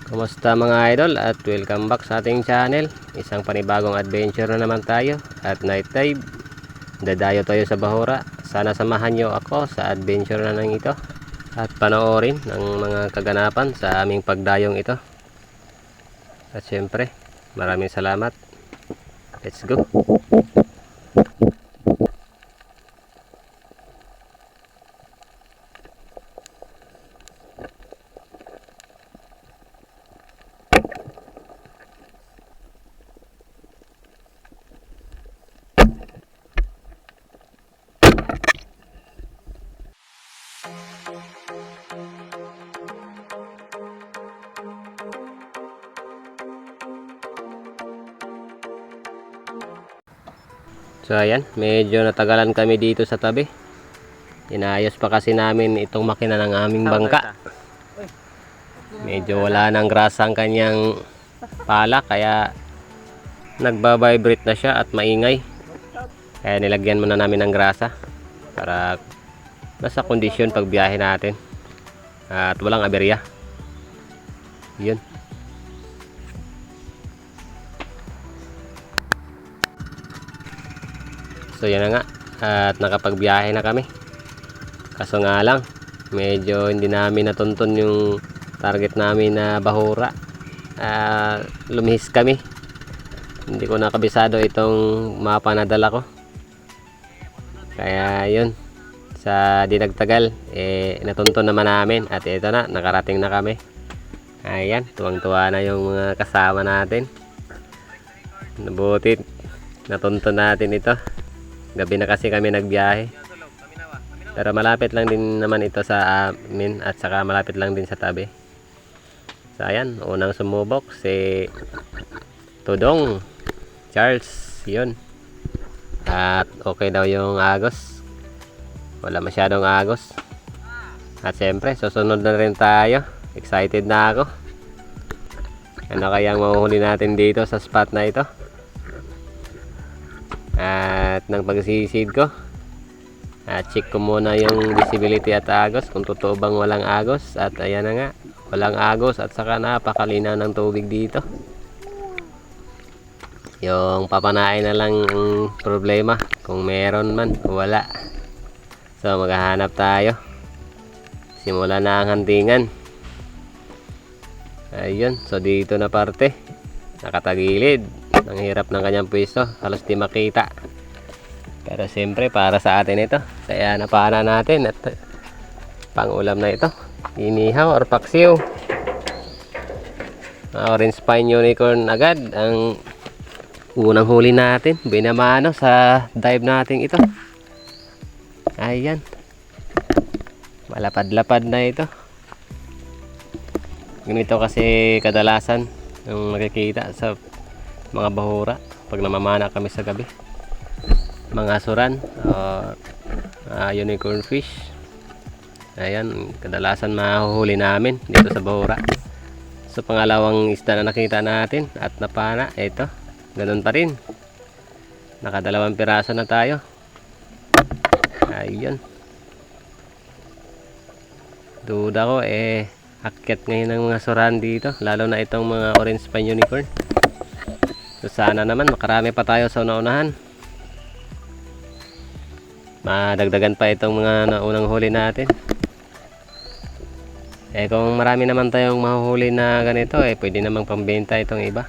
Kumusta mga idol at welcome back sa ating channel. Isang panibagong adventure na naman tayo at night dive. Dadayo tayo sa Bahura. Sana samahan nyo ako sa adventure na nang ito at panoorin ang mga kaganapan sa aming pagdayong ito. At syempre, maraming salamat. Let's go! So ayan, medyo natagalan kami dito sa tabi. Inayos pa kasi namin itong makina ng aming bangka. Medyo wala nang grasa ang kanyang pala, kaya nagbabibrate na siya at maingay. Kaya nilagyan muna namin ng grasa para nasa kondisyon pag biyahe natin at walang aberya. Yun. So yan na nga, at nakapagbiyahe na kami. Kaso nga lang, medyo hindi namin natuntun yung target namin na Bahura. Lumihis kami. Hindi ko nakabisado itong mapa na dala ko. Kaya yun, sa dinagtagal, natuntun naman namin. At ito na, nakarating na kami. Ayan, tuwang-tuwa na yung mga kasama natin. Nabuti, natuntun natin ito. Gabi na kasi kami nagbiyahe. Pero malapit lang din naman ito sa amin at saka malapit lang din sa tabi. So ayan, unang sumubok si Tudong Charles, yun. At okay daw yung agos. Wala masyadong agos. At syempre, susunod na rin tayo. Excited na ako. Ano kayang mahuhuli natin dito sa spot na ito? At nang pagsisid ko, check ko muna yung visibility at agos, kung totoo bang walang agos. At ayan na nga, walang agos at saka napakalinaw ng tubig dito. Yung papanain na lang ang problema, kung meron man o wala. So maghahanap tayo. Simula na ang huntingan. Ayun, so dito na parte, nakatagilid. Ang hirap ng kanyang pwesto, halos di makita. Pero siyempre para sa atin ito, kaya napana natin at pang ulam na ito, inihaw or paksiw. Orange spine unicorn agad ang unang huli natin, binamano sa dive natin ito. Ayan, malapad-lapad na ito. Ganito kasi kadalasan yung makikita sa mga Bahura pag namamana kami sa gabi. Mga suran, unicorn fish. Ayan, kadalasan mahuhuli namin dito sa Bahura. So pangalawang isda na nakita natin at napana, ito, ganun pa rin. Nakadalawang piraso na tayo. Ayun, duda ko akyat ngayon ng mga suran dito, lalo na itong mga orange spine unicorn. So sana naman makarami pa tayo sa unahan. Madagdagan pa itong mga naunang huli natin. Kung marami naman tayong mahuhuli na ganito, pwede namang pambenta itong iba.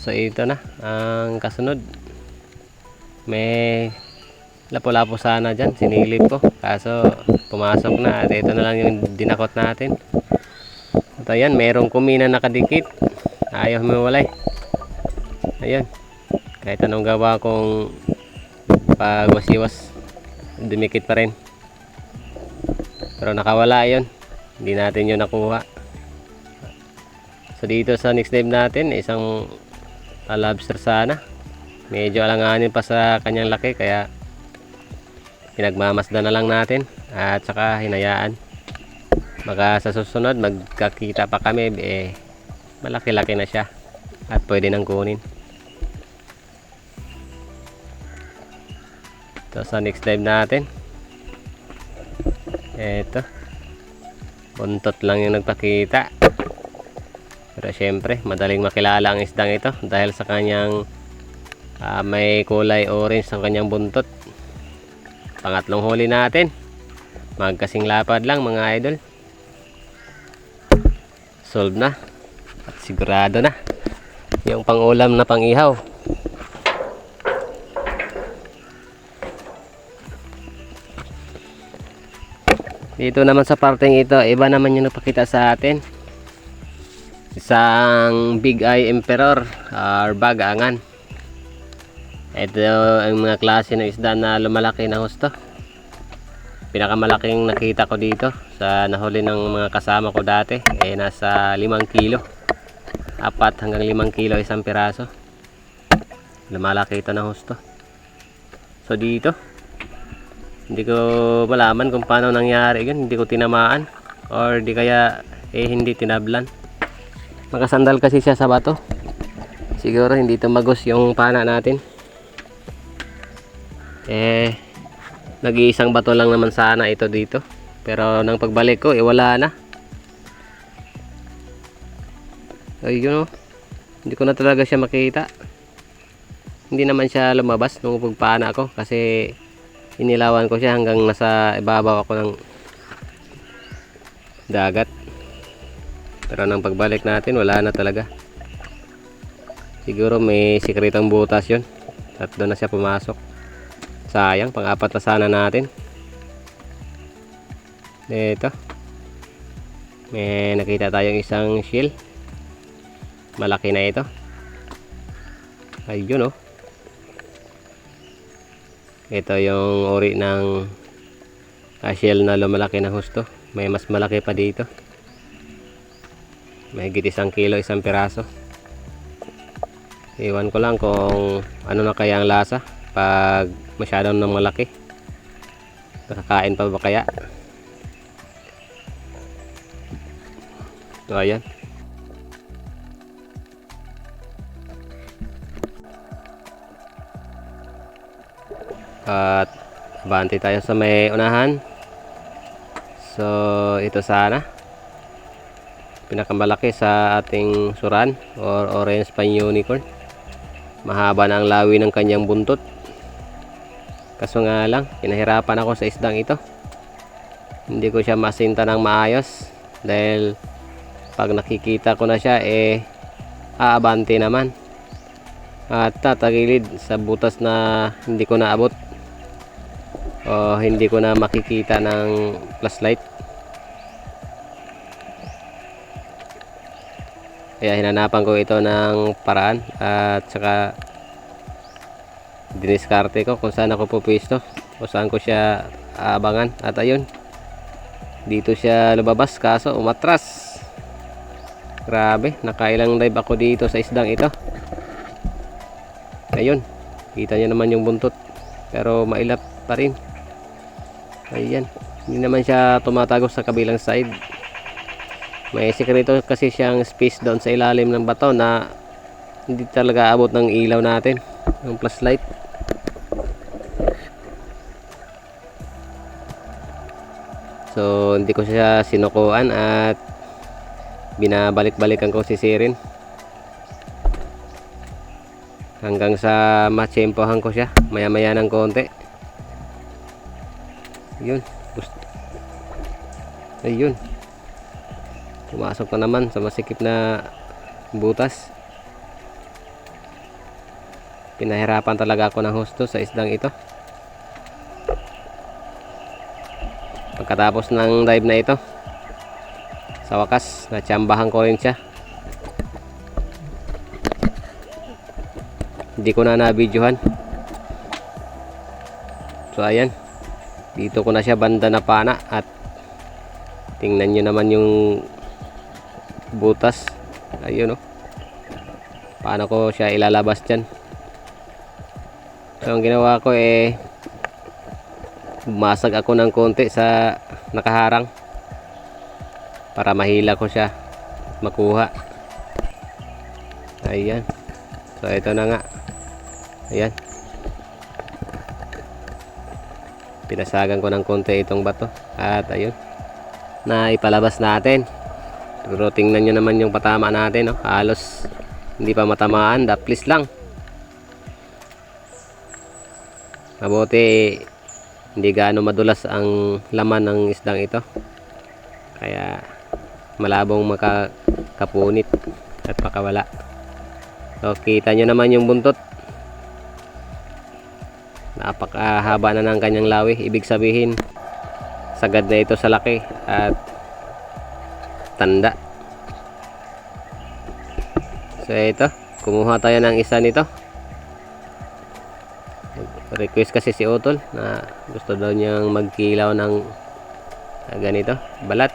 So ito na ang kasunod. May lapo-lapo sana dyan, sinilip ko, kaso pumasok na at ito na lang yung dinakot natin. At ayan, merong kumina nakadikit, ayaw humiwalay. Ayan, kahit anong gawa kong pagwasiwas, dumikit pa rin. Pero nakawala yun, hindi natin yun nakuha. So dito sa next dive natin, isang lobster sana. Medyo alanganin pa sa kanyang laki, kaya pinagmamasdan na lang natin at saka hinayaan. Baka sa susunod magkakita pa kami, malaki-laki na siya at pwede nang kunin. So sa next dive natin, eto, buntot lang yung nagpakita. Pero syempre, madaling makilala ang isdang ito dahil sa kanyang may kulay orange ang kanyang buntot. Pangatlong huli natin. Magkasing lapad lang mga idol. Solve na. At sigurado na. Yung pangulam na pangihaw. Dito naman sa parteng ito, iba naman yung napakita sa atin. Isang big eye emperor or bagangan. Ito ang mga klase ng isda na lumalaki na husto. Pinakamalaking nakita ko dito sa nahuli ng mga kasama ko dati ay nasa 5 kilo. 4 hanggang 5 kilo isang piraso. Lumalaki ito na husto. So dito hindi ko malaman kung paano nangyari yun. Hindi ko tinamaan or di kaya hindi tinablan. Nakasandal kasi siya sa bato. Siguro hindi tumagos yung pana natin. Nag-iisang bato lang naman sana ito dito. Pero nang pagbalik ko wala na. Ayun, hindi ko na talaga siya makita. Hindi naman siya lumabas nung pagpana ko kasi inilawan ko siya hanggang nasa ibabaw ako ng dagat. Pero nang pagbalik natin wala na talaga. Siguro may sikretong butas yun at doon na siya pumasok. Sayang, pang-apat na sana natin. Ito, may nakita tayong isang shell. Malaki na ito. Ayun, oh. Ito yung uri ng shell na lumalaki na husto. May mas malaki pa dito. May higit 1 kilo isang piraso. Iwan ko lang kung ano na kaya ang lasa pag masyadong nang malaki. Nakakain pa ba kaya? So ayan. At bante tayo sa may unahan. So ito sana pinakamalaki sa ating suran or orange pine unicorn. Mahaba na ang lawi ng kanyang buntot. Kaso nga lang, pinahirapan ako sa isdang ito. Hindi ko siya masinta ng maayos dahil pag nakikita ko na siya aabante naman at tatagilid sa butas na hindi ko naabot o hindi ko na makikita ng flashlight. Kaya hinanapan ko ito ng paraan at saka diniskarte ko kung saan ako pupwesto o saan ko siya aabangan. At ayun, dito siya lumabas kaso umatras. Grabe, nakailang dive ako dito sa isdang ito. Ayun, kita nyo naman yung buntot pero mailap pa rin. Ayan, hindi naman siya tumatagos sa kabilang side. May sikreto kasi siyang space doon sa ilalim ng bato na hindi talaga abot ng ilaw natin, ng flashlight. So hindi ko siya sinukuan at binabalik-balikan ko sisirin hanggang sa matsempohan ko siya maya-maya ng konti. Yun, ayun, pumasok na naman sa masikip na butas. Pinahirapan talaga ako ng husto sa isdang ito. Pagkatapos ng dive na ito, sa wakas natsambahan ko rin siya. Hindi ko na na-videohan. So ayan, dito ko na siya banda na pana at tingnan nyo naman yung butas. Ayun, oh. Paano ko siya ilalabas dyan? So ang ginawa ko bumasag ako ng konti sa nakaharang para mahila ko siya at makuha. Ayan, so ito na nga. Ayan, pinasagan ko ng konti itong bato at ayun, na ipalabas natin. Pero tingnan nyo naman yung patama natin, no? Halos hindi pa matamaan, daplis lang. Mabuti hindi gaano madulas ang laman ng isdang ito, kaya malabong makakapunit at makawala. So kita nyo naman yung buntot, napakahaba na ng kanyang lawi. Ibig sabihin sagad na ito sa laki at tanda. So ito, kumuha tayo ng isa nito. Request kasi si Utol na gusto daw niyang magkilaw ng ganito, balat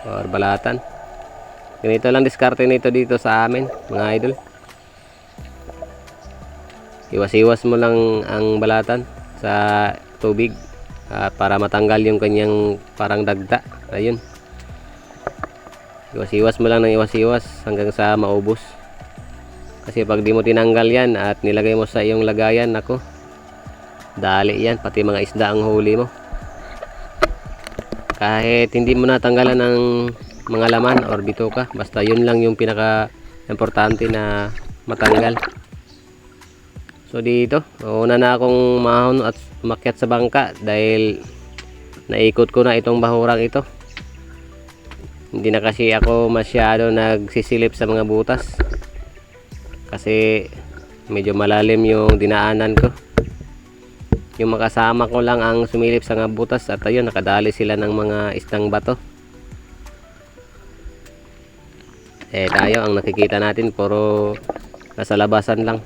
or balatan. Ganito lang diskarte nito dito sa amin, mga idol. Iwas-iwas mo lang ang balatan sa tubig para matanggal yung kanyang parang dagta. Ayun, iwas-iwas mo lang ng iwas-iwas hanggang sa maubos. Kasi pag di mo tinanggal yan at nilagay mo sa iyong lagayan, ako dali yan, pati mga isda ang huli mo. Kahit hindi mo natanggalan ng mga laman or bituka, basta yun lang yung pinaka importante na matanggal. So dito, una na akong mahon at umakyat sa bangka dahil naikot ko na itong bahurang ito. Hindi na kasi ako masyado nagsisilip sa mga butas kasi medyo malalim yung dinaanan ko. Yung makasama ko lang ang sumilip sa mga butas at ayun, nakadali sila ng mga isdang bato. Tayo ang nakikita natin puro nasa labasan lang.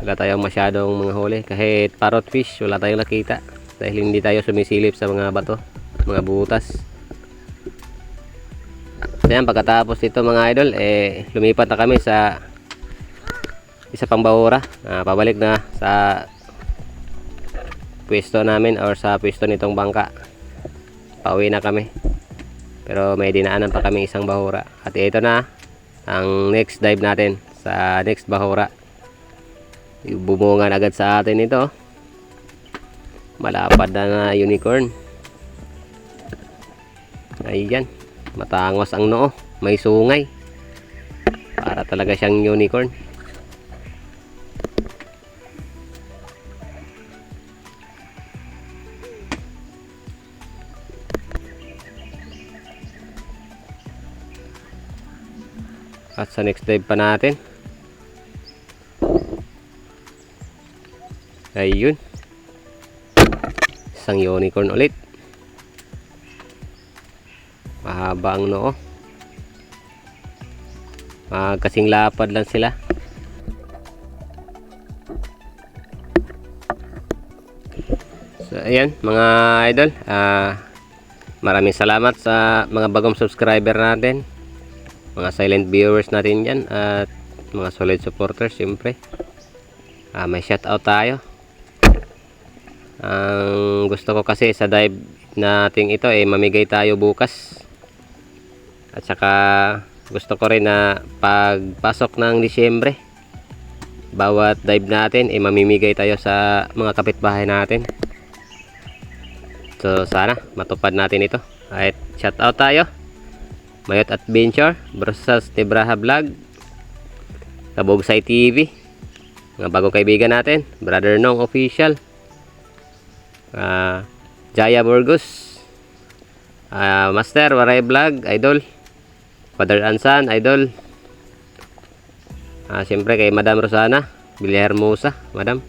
Wala tayong masyadong mga huli, kahit parrot fish wala tayong nakita dahil hindi tayo sumisilip sa mga bato, mga butas. So yan, pagkatapos nito mga idol, lumipat na kami sa isa pang bahura, pabalik na sa pwesto namin or sa pwesto nitong bangka. Pauwi na kami, pero may dinaanan pa kami isang bahura. At ito na ang next dive natin sa next bahura. Bumungan agad sa atin ito, malapad na unicorn. Ayan, matangos ang noo, may sungay, para talaga siyang unicorn. At sa next dive pa natin, ayun, isang unicorn ulit. Mahaba ang noo, kasing lapad lang sila. So ayan mga idol, maraming salamat sa mga bagong subscriber natin, mga silent viewers natin dyan, at mga solid supporters. Siyempre may shout out tayo. Ang gusto ko kasi sa dive nating ito mamigay tayo bukas, at saka gusto ko rin na pagpasok ng Disyembre, bawat dive natin mamimigay tayo sa mga kapitbahay natin. So sana matupad natin ito. At shout out tayo, Mayot Adventure, Brosas Tebraha Vlog, Kabogsay TV, mga bagong kaibigan natin, Brother Nong Official, Jaya Burgos, Master Waray Vlog, Idol, Father Ansan, Idol, siyempre kay Madam Rosana Villahermosa, Madam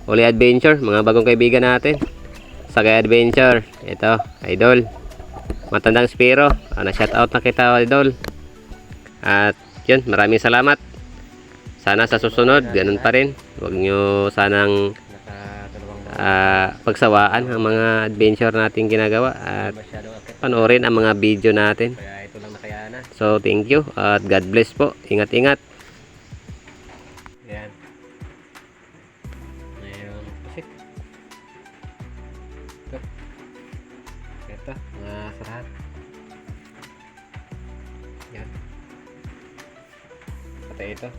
Uli Adventure, mga bagong kaibigan natin. Sagay Adventure, ito, Idol, Matandang Spiro, na shout out na kita, Idol. At yun, maraming salamat. Sana sa susunod ganun pa rin, huwag nyo sanang pagsawaan ang mga adventure natin ginagawa, at panoorin ang mga video natin. So thank you at God bless po. Ingat-ingat. Yan. Mayroon pusit. Ito, mga sarahan. Yan. Patay ito.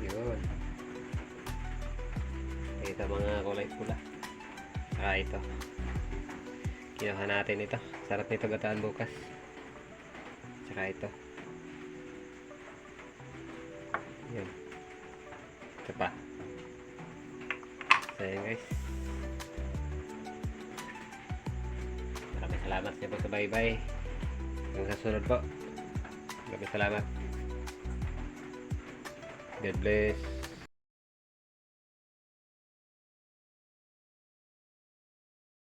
Yun. Ito mga kulay pula. Ito. Kinuha natin ito. Sarap nito gataan bukas. Tsaka ito. Yun. Ito pa. So yun guys. Maraming salamat sa pagkabaybay. Hanggang sa sunod po. Maraming salamat. God bless.